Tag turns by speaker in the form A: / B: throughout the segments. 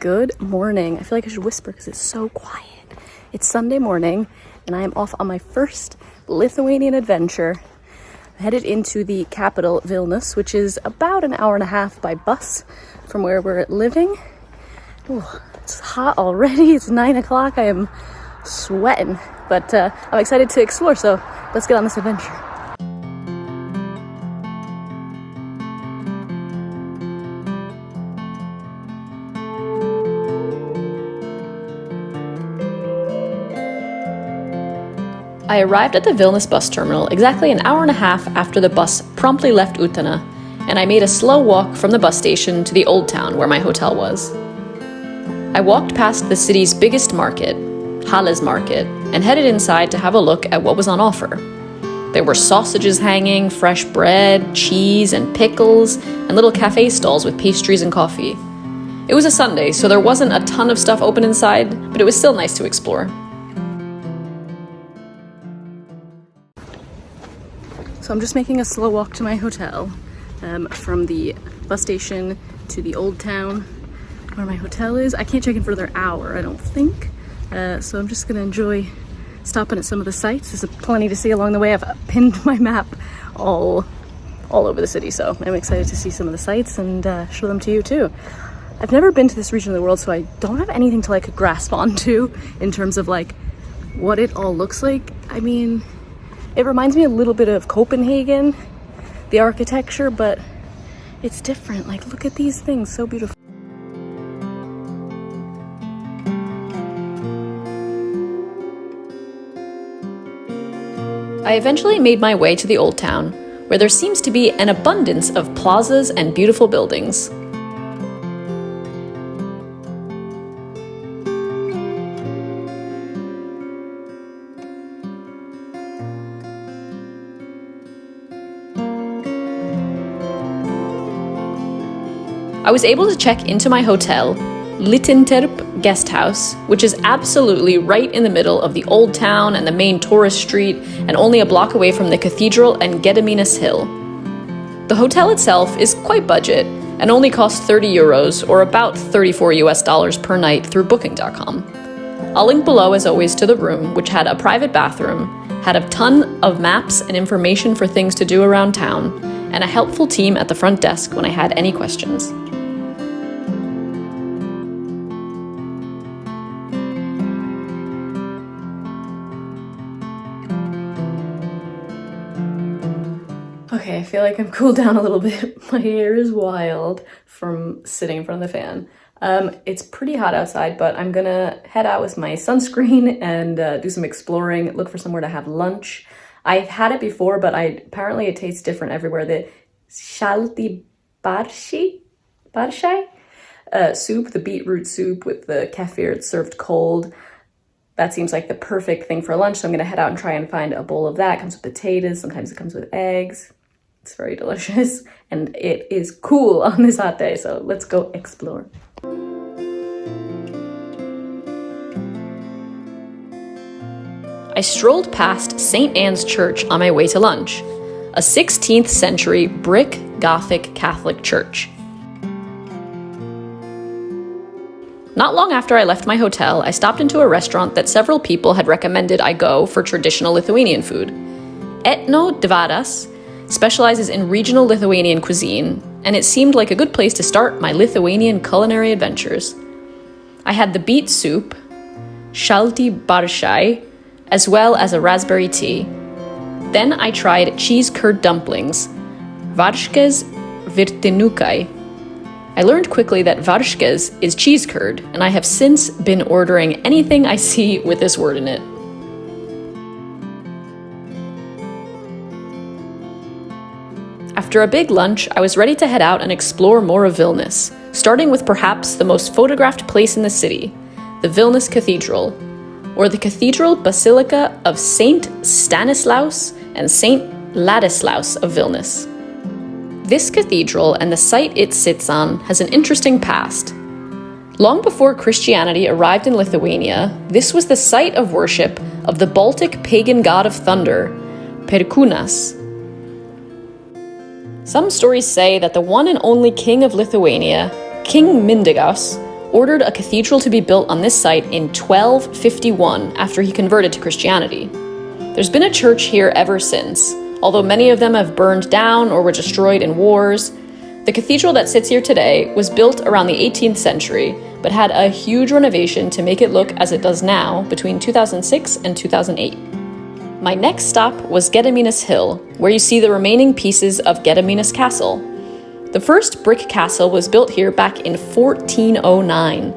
A: Good morning. I feel like I should whisper because it's so quiet. It's Sunday morning and I am off on my first Lithuanian adventure. I'm headed into the capital, Vilnius, which is about an hour and a half by bus from where we're living. Ooh, it's hot already. It's 9 o'clock. I am sweating, but I'm excited to explore, so let's get on this adventure. I arrived at the Vilnius bus terminal exactly an hour and a half after the bus promptly left Utena, and I made a slow walk from the bus station to the old town where my hotel was. I walked past the city's biggest market, Halis Market, and headed inside to have a look at what was on offer. There were sausages hanging, fresh bread, cheese, and pickles, and little cafe stalls with pastries and coffee. It was a Sunday, so there wasn't a ton of stuff open inside, but it was still nice to explore. So I'm just making a slow walk to my hotel from the bus station to the old town where my hotel is. I can't check in for another hour, I don't think. So I'm just gonna enjoy stopping at some of the sites. There's plenty to see along the way. I've pinned my map all over the city, so I'm excited to see some of the sites and show them to you too. I've never been to this region of the world, so I don't have anything to like grasp onto in terms of like what it all looks like. I mean, it reminds me a little bit of Copenhagen, the architecture, but it's different. Like, look at these things, so beautiful. I eventually made my way to the old town, where there seems to be an abundance of plazas and beautiful buildings. I was able to check into my hotel, Litterp guest house, which is absolutely right in the middle of the old town and the main tourist street, and only a block away from the Cathedral and Getamenas Hill. The hotel itself is quite budget and only costs €30 or about $34 per night through booking.com. I'll link below as always to the room, which had a private bathroom, had a ton of maps and information for things to do around town, and a helpful team at the front desk when I had any questions. Okay, I feel like I'm cooled down a little bit. My hair is wild from sitting in front of the fan. It's pretty hot outside, but I'm gonna head out with my sunscreen and do some exploring, look for somewhere to have lunch. I've had it before, but apparently it tastes different everywhere. The shalti barshi soup, the beetroot soup with the kefir, it's served cold. That seems like the perfect thing for lunch, so I'm gonna head out and try and find a bowl of that. It comes with potatoes, sometimes it comes with eggs. It's very delicious, and it is cool on this hot day, so let's go explore. I strolled past St. Anne's Church on my way to lunch, a 16th century brick Gothic Catholic church. Not long after I left my hotel, I stopped into a restaurant that several people had recommended I go for traditional Lithuanian food. Etno Dvaras specializes in regional Lithuanian cuisine, and it seemed like a good place to start my Lithuanian culinary adventures. I had the beet soup, shalti barshai, as well as a raspberry tea. Then I tried cheese curd dumplings, varškės virtinukai. I learned quickly that varškės is cheese curd, and I have since been ordering anything I see with this word in it. After a big lunch, I was ready to head out and explore more of Vilnius, starting with perhaps the most photographed place in the city, the Vilnius Cathedral, or the Cathedral Basilica of Saint Stanislaus and Saint Ladislaus of Vilnius. This cathedral and the site it sits on has an interesting past. Long before Christianity arrived in Lithuania, this was the site of worship of the Baltic pagan god of thunder, Perkūnas. Some stories say that the one and only king of Lithuania, King Mindaugas,
B: ordered a cathedral to be built on this site in 1251 after he converted to Christianity. There's been a church here ever since, although many of them have burned down or were destroyed in wars. The cathedral that sits here today was built around the 18th century, but had a huge renovation to make it look as it does now between 2006 and 2008. My next stop was Getamenas Hill, where you see the remaining pieces of Getamenas Castle. The first brick castle was built here back in 1409.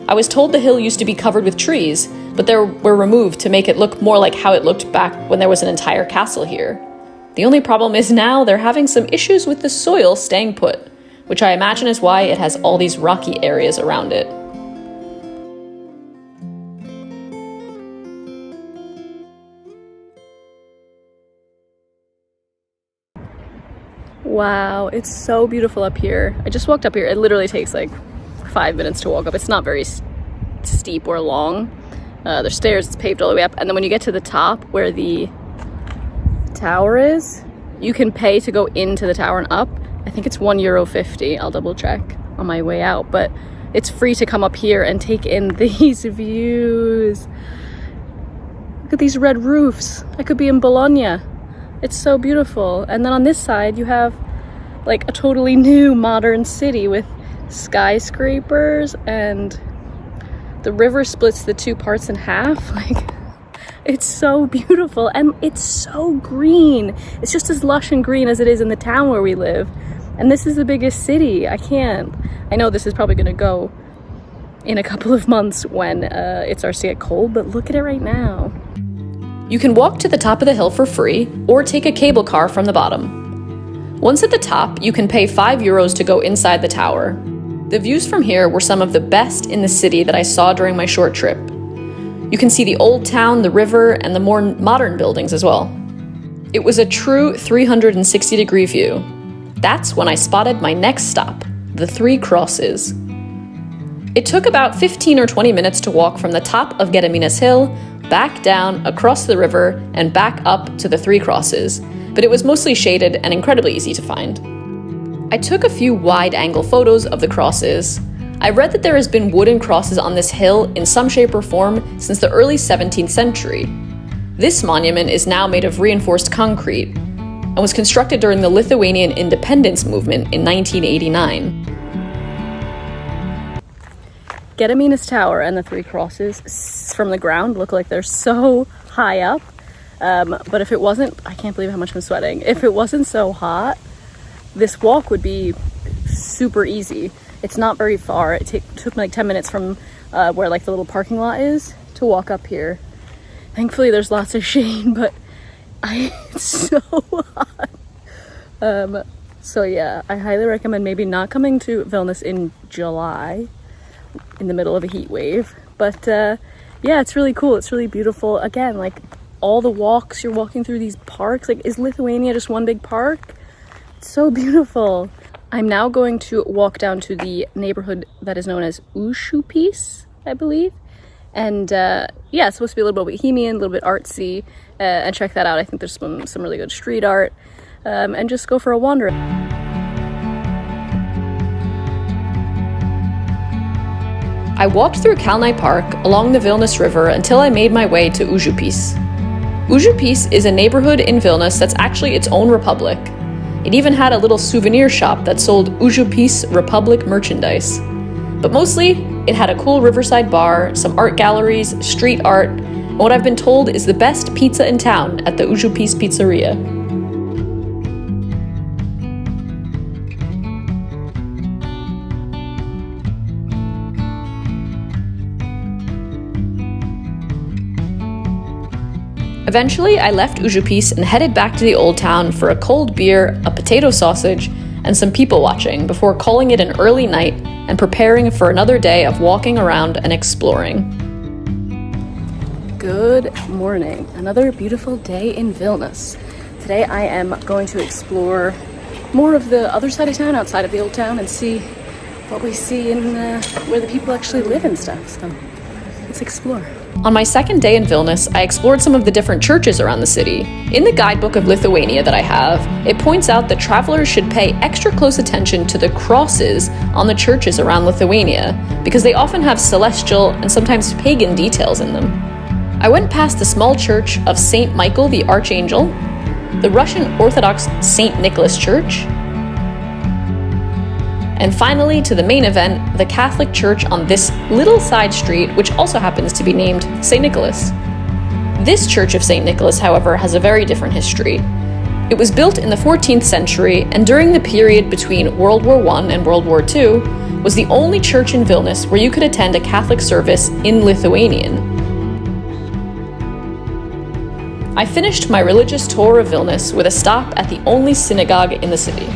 B: I was told the hill used to be covered with trees, but they were removed to make it look more like how it looked back when there was an entire castle here. The only problem is now they're having some issues with the soil staying put, which I imagine is why it has all these rocky areas around it.
A: Wow, it's so beautiful up here. I just walked up here. It literally takes like 5 minutes to walk up. It's not very steep or long. There's stairs, it's paved all the way up. And then when you get to the top where the tower is, you can pay to go into the tower and up. I think it's €1.50. I'll double check on my way out, but it's free to come up here and take in these views. Look at these red roofs. I could be in Bologna. It's so beautiful. And then on this side, you have like a totally new modern city with skyscrapers, and the river splits the two parts in half. Like, it's so beautiful, and it's so green. It's just as lush and green as it is in the town where we live. And this is the biggest city. I know this is probably gonna go in a couple of months when it starts to get cold, but look at it right now.
B: You can walk to the top of the hill for free, or take a cable car from the bottom. Once at the top, you can pay €5 to go inside the tower. The views from here were some of the best in the city that I saw during my short trip. You can see the old town, the river, and the more modern buildings as well. It was a true 360-degree view. That's when I spotted my next stop, the Three Crosses. It took about 15 or 20 minutes to walk from the top of Getamenas Hill, back down, across the river, and back up to the Three Crosses, but it was mostly shaded and incredibly easy to find. I took a few wide-angle photos of the crosses. I read that there has been wooden crosses on this hill in some shape or form since the early 17th century. This monument is now made of reinforced concrete and was constructed during the Lithuanian independence movement in 1989.
A: Getamenas Tower and the Three Crosses from the ground look like they're so high up. But if it wasn't, I can't believe how much I'm sweating. If it wasn't so hot, this walk would be super easy. It's not very far. It took me like 10 minutes from where like the little parking lot is to walk up here. Thankfully there's lots of shade, but it's so hot. So yeah, I highly recommend maybe not coming to Vilnius in July in the middle of a heat wave. But yeah, it's really cool. It's really beautiful. Again, like all the walks, you're walking through these parks. Like, is Lithuania just one big park? It's so beautiful. I'm now going to walk down to the neighborhood that is known as Ujupis, I believe. And yeah, it's supposed to be a little bit bohemian, a little bit artsy, and check that out. I think there's some really good street art, and just go for a wander.
B: I walked through Kalnai Park along the Vilnius River until I made my way to Ujupis. Ujupis is a neighborhood in Vilnius that's actually its own republic. It even had a little souvenir shop that sold Ujupis Republic merchandise. But mostly, it had a cool riverside bar, some art galleries, street art, and what I've been told is the best pizza in town at the Ujupis Pizzeria. Eventually, I left Ujupis and headed back to the old town for a cold beer, a potato sausage, and some people watching before calling it an early night and preparing for another day of walking around and exploring.
A: Good morning. Another beautiful day in Vilnius. Today I am going to explore more of the other side of town, outside of the old town, and see what we see in where the people actually live and stuff. So let's explore.
B: On my second day in Vilnius, I explored some of the different churches around the city. In the guidebook of Lithuania that I have, it points out that travelers should pay extra close attention to the crosses on the churches around Lithuania, because they often have celestial and sometimes pagan details in them. I went past the small church of Saint Michael the Archangel, the Russian Orthodox Saint Nicholas Church, and finally, to the main event, the Catholic Church on this little side street, which also happens to be named St. Nicholas. This Church of St. Nicholas, however, has a very different history. It was built in the 14th century, and during the period between World War I and World War II, was the only church in Vilnius where you could attend a Catholic service in Lithuanian. I finished my religious tour of Vilnius with a stop at the only synagogue in the city.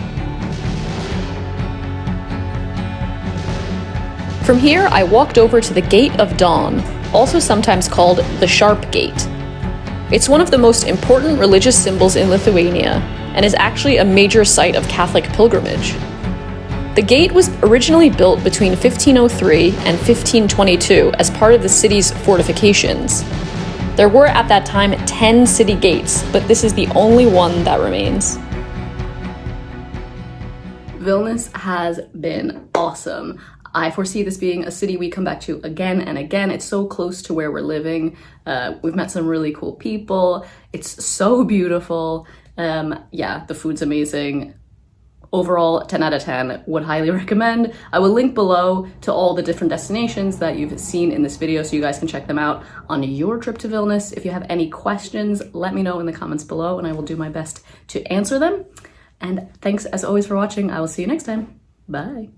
B: From here, I walked over to the Gate of Dawn, also sometimes called the Sharp Gate. It's one of the most important religious symbols in Lithuania, and is actually a major site of Catholic pilgrimage. The gate was originally built between 1503 and 1522 as part of the city's fortifications. There were at that time 10 city gates, but this is the only one that remains.
A: Vilnius has been awesome. I foresee this being a city we come back to again and again. It's so close to where we're living. We've met some really cool people. It's so beautiful. Yeah, the food's amazing. Overall, 10 out of 10, would highly recommend. I will link below to all the different destinations that you've seen in this video so you guys can check them out on your trip to Vilnius. If you have any questions, let me know in the comments below and I will do my best to answer them. And thanks as always for watching. I will see you next time. Bye.